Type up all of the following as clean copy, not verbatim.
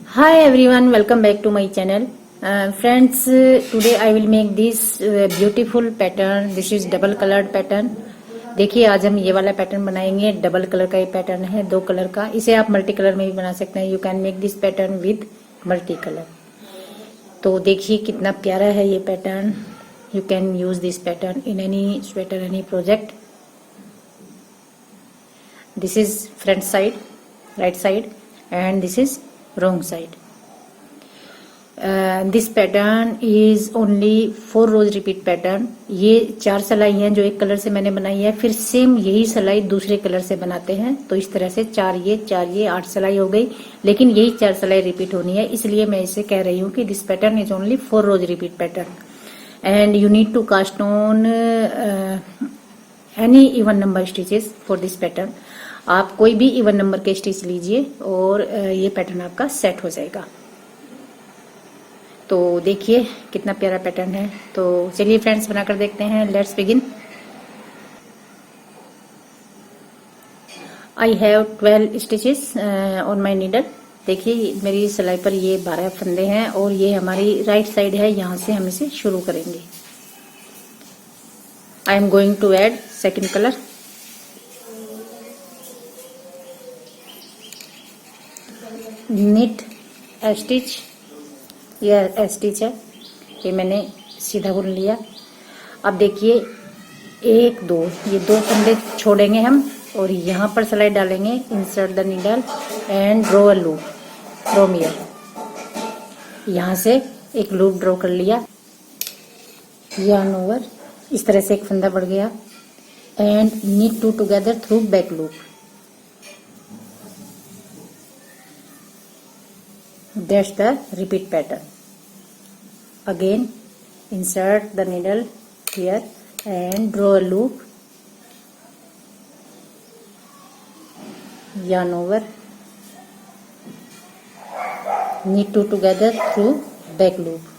Hi everyone, welcome back to my channel. Friends, today I will make this beautiful pattern. This is double colored pattern. देखिए आज हम ये वाला pattern बनाएंगे. Double colour का ये पैटर्न है, दो कलर का. इसे आप मल्टी कलर में भी बना सकते हैं. You can make this pattern with multi colour. तो देखिए कितना प्यारा है ये pattern. You can use this pattern in any sweater, any project. This is front side, right side, and this is wrong side. This pattern is only 4 rows repeat pattern. ये 4 सिलाई हैं जो एक कलर से मैंने बनाई है. फिर सेम यही सिलाई दूसरे कलर से बनाते हैं. तो इस तरह से 4 ये 8 सिलाई हो गई. लेकिन यही 4 सिलाई रिपीट होनी है, इसलिए मैं इसे कह रही हूँ कि this pattern is only 4 rows repeat pattern. And you need to cast on any even number stitches for this pattern. आप कोई भी इवन नंबर के स्टिच लीजिए और ये पैटर्न आपका सेट हो जाएगा. तो देखिए कितना प्यारा पैटर्न है. तो चलिए फ्रेंड्स बनाकर देखते हैं. Let's begin. I have 12 stitches on my needle. देखिए मेरी सिलाई पर ये 12 फंदे हैं और ये हमारी राइट साइड है. यहाँ से हम इसे शुरू करेंगे. I am going to add second colour. Knit stitch, यह स्टिच है, ये मैंने सीधा बुन लिया. अब देखिए 1 2 ये 2 फंदे छोड़ेंगे हम और यहाँ पर सिलाई डालेंगे. Insert the needle and draw a loop from here. यहाँ से एक लूप ड्रॉ कर लिया. yarn ओवर, इस तरह से एक फंदा बढ़ गया. And knit 2 together through back loop. That's the repeat pattern. Again insert the needle here and draw a loop, yarn over, knit 2 together through back loop.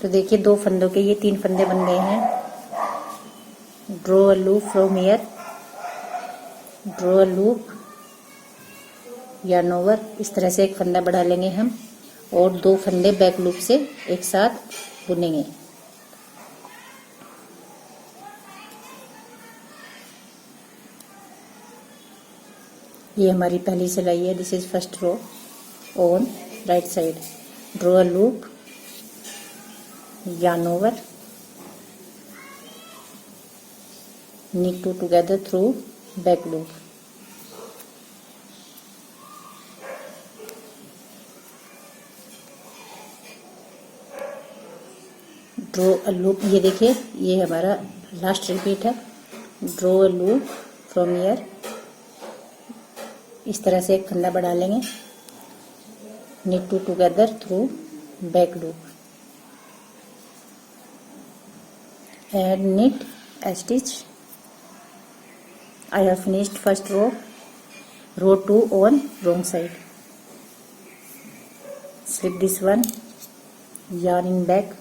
तो देखिए 2 फंदों के ये 3 फंदे बन गए हैं. draw a loop from here, draw a loop, yarn over. इस तरह से एक फंदा बढ़ा लेंगे हम और 2 फंदे बैक लूप से एक साथ बुनेंगे. ये हमारी पहली सिलाई है. This is first row on right side. Draw a loop, yarn over, knit 2 together through back loop. Draw a loop. ये देखिए ये हमारा लास्ट रिपीट है. Draw a loop from here. इस तरह से एक फंदा बढ़ा लेंगे. knit 2 together through back loop and knit a stitch. I have finished first row. row 2 on wrong side. slip this one, yarn in back.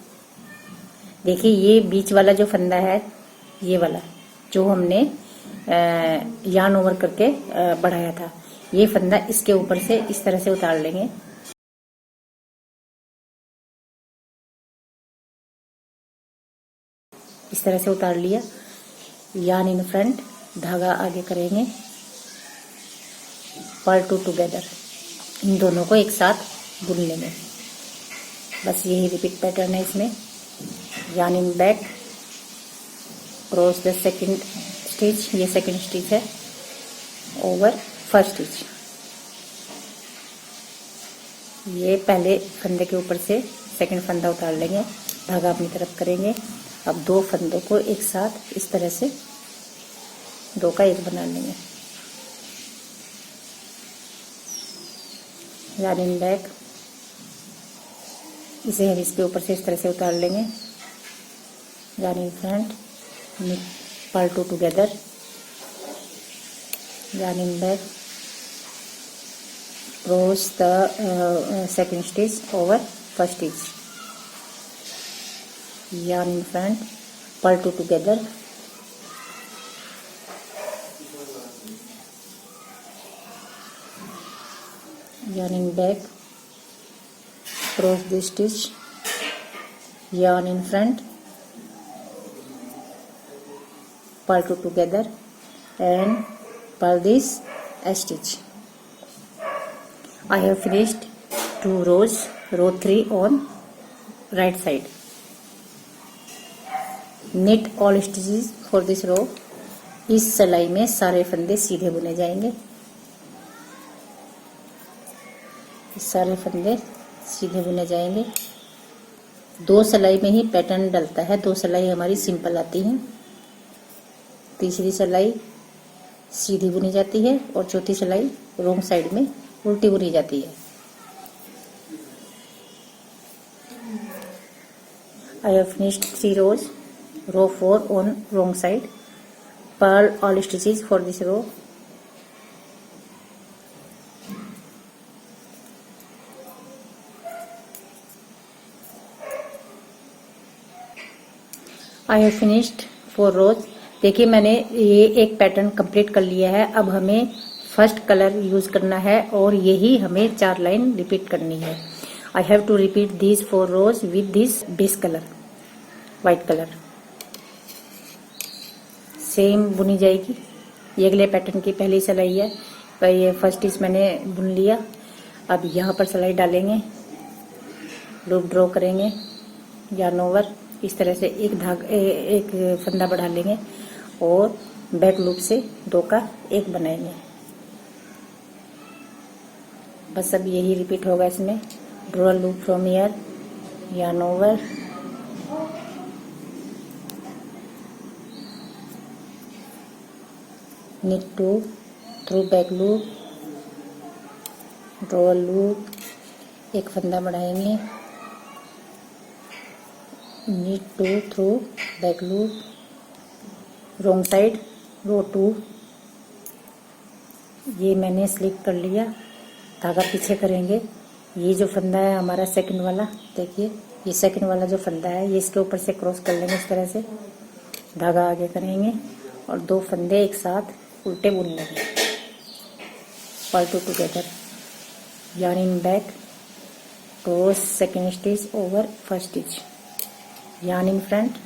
देखिए ये बीच वाला जो फंदा है, ये वाला जो हमने यार्न ओवर करके बढ़ाया था, ये फंदा इसके ऊपर से इस तरह से उतार लेंगे. इस तरह से उतार लिया. यार्न इन फ्रंट, धागा आगे करेंगे. Perl 2 together. इन दोनों को एक साथ बुन लेंगे. बस यही रिपीट पैटर्न है इसमें. yarn in back, cross the second stitch. ये सेकंड स्टिच है. Over first stitch. ये पहले फंदे के ऊपर से सेकंड फंदा उतार लेंगे. धागा अपनी तरफ करेंगे. अब 2 फंदों को एक साथ इस तरह से 2 का 1 बना लेंगे. yarn in back, इसे हम इसके ऊपर से इस तरह से उतार लेंगे. yarn in front, knit purl 2 together, yarn in back, cross the second stitch over first stitch, yarn in front, purl 2 together, yarn in back, cross the stitch, yarn in front, purl 2 together and purl this stitch. I have finished 2 rows, row 3 on right side. Knit all stitches for this row. इस सिलाई में सारे फंदे सीधे बुने जाएंगे, सारे फंदे सीधे बुने जाएंगे। 2 सिलाई में ही पैटर्न डलता है, 2 सिलाई हमारी सिंपल आती है, तीसरी सिलाई सीधी बुनी जाती है और चौथी सिलाई रोंग साइड में उल्टी बुनी जाती है। I have finished 3 rows, row 4 on wrong side. Purl all stitches for this row. I have finished 4 rows. देखिए मैंने ये एक पैटर्न कंप्लीट कर लिया है। अब हमें फर्स्ट कलर यूज करना है और यही हमें 4 लाइन रिपीट करनी है। I have to repeat these 4 rows with this base color, white color. Same बुनी जाएगी। ये अगले पैटर्न की पहली सिलाई है, ये फर्स्ट स्टिच मैंने बुन लिया। अब यहाँ पर सिलाई डालेंगे, लूप ड्रॉ करेंगे, yarn ओवर, इस तरह से एक फंदा बढ़ा लेंगे और बैक लूप से 2 का 1 बनाएंगे। बस अब यही रिपीट होगा इसमें। Draw loop from here, yarn over, knit 2 through back loop, draw loop, एक फंदा बढ़ाएंगे, knit 2 through back loop, wrong side, row 2। ये मैंने स्लिप कर लिया, धागा पीछे करेंगे। ये जो फंदा है हमारा सेकंड वाला, देखिए ये सेकंड वाला जो फंदा है ये इसके ऊपर से क्रॉस कर लेंगे, इस तरह से धागा आगे करेंगे और 2 फंदे एक साथ उल्टे बुन लेंगे। purl 2 together, yarn in back, cross second stitch over first stitch, yarn in front,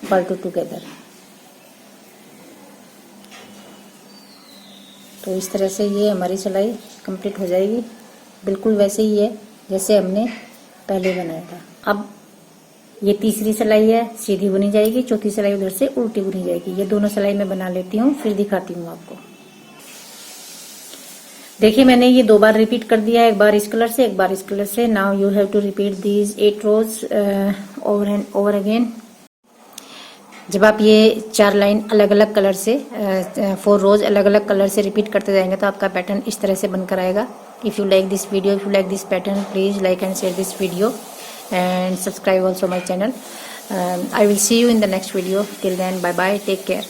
purl 2 together। तो इस तरह से ये हमारी सिलाई कंप्लीट हो जाएगी। बिल्कुल वैसे ही है जैसे हमने पहले बनाया था। अब ये तीसरी सिलाई है, सीधी बुनी जाएगी, चौथी सिलाई उधर से उल्टी बुनी जाएगी। ये दोनों सिलाई मैं बना लेती हूँ, फिर दिखाती हूँ आपको। देखिए मैंने ये 2 बार रिपीट कर दिया है, एक बार इस कलर से, एक बार इस कलर से। Now you have to repeat these 8 rows over and over again. जब आप ये 4 लाइन अलग अलग कलर से 4 रोज अलग अलग कलर से रिपीट करते जाएंगे तो आपका पैटर्न इस तरह से बनकर आएगा। If you like this video, if you like this pattern, please like and share this video and subscribe also my channel. I will see you in the next video. Till then, bye bye, take care.